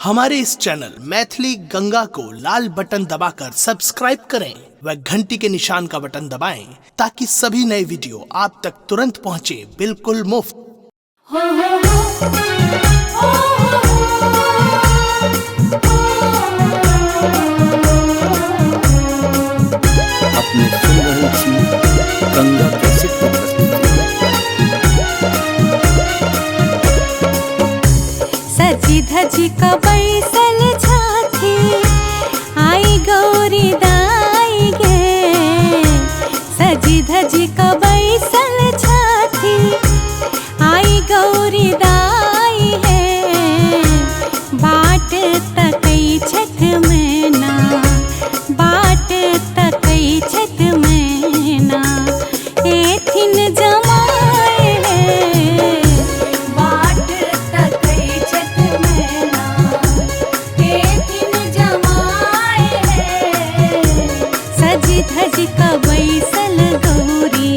हमारे इस चैनल मैथिली गंगा को लाल बटन दबाकर सब्सक्राइब करें व घंटी के निशान का बटन दबाएं ताकि सभी नए वीडियो आप तक तुरंत पहुंचे बिल्कुल मुफ्त। अपने सुन रहे छी गंगा कैसे सजी धजी का बैसल छाती आई गौरी दाई गे। सजी धजी का बैसल छाती आई गौरी दाई है। बाट तकई छठ मैना, बाट तकई छठ मैना, एथिन जमाए है। बाट तकई छठ मैना, एथिन जमाए है। सजी धजी का बैसल गौरी।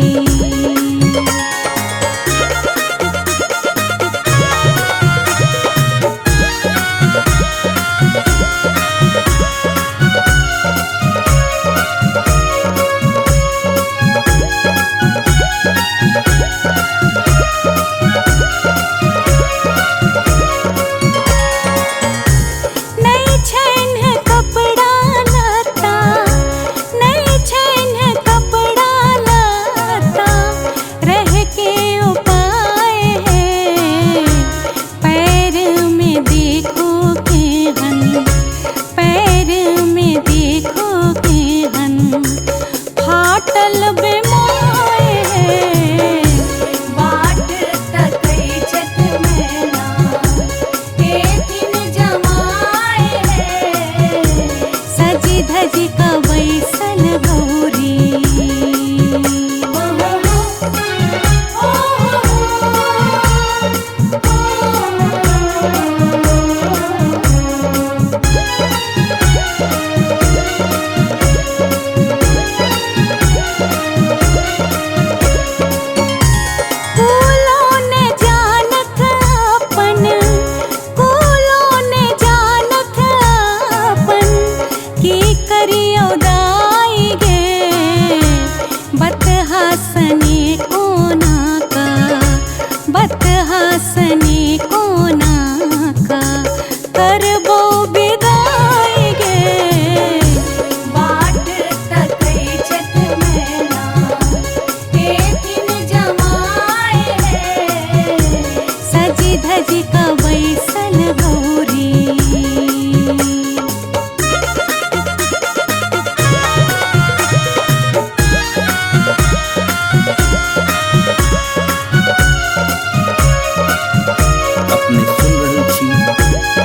अपने सुन रहे छी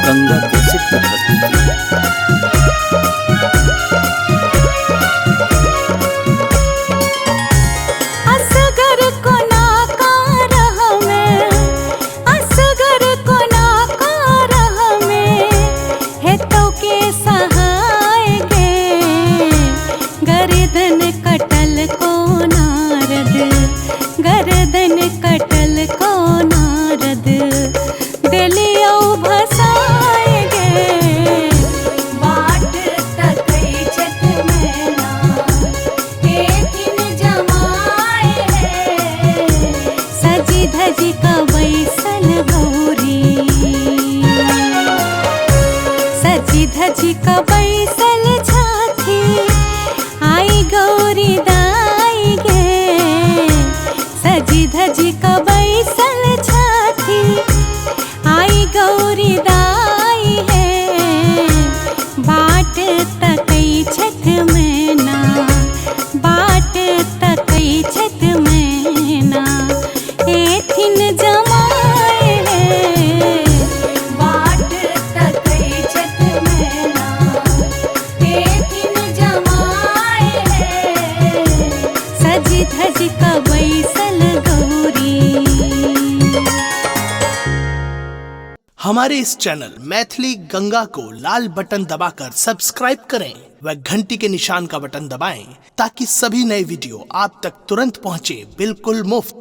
गंगा कैसे गर्दन कटल को नारद दिलियो भसाए गे। बाट तकई छठ मैना, एथिन जमाए है। सजी धजी का बैसल गौरी। सजी धजी का बैसल छाती आई गौरी दाई गे। सजी धजी का बैसल छाती आई गौरी दाई है। बाट तकई छठ मैना, बाट तकई छठ मैना, एथिन जमाए है। बाट तकई छठ मैना, एथिन जमाए है। सजी धजी का बैसल गौरी। हमारे इस चैनल मैथिली गंगा को लाल बटन दबाकर सब्सक्राइब करें व घंटी के निशान का बटन दबाएं ताकि सभी नए वीडियो आप तक तुरंत पहुंचे बिल्कुल मुफ्त।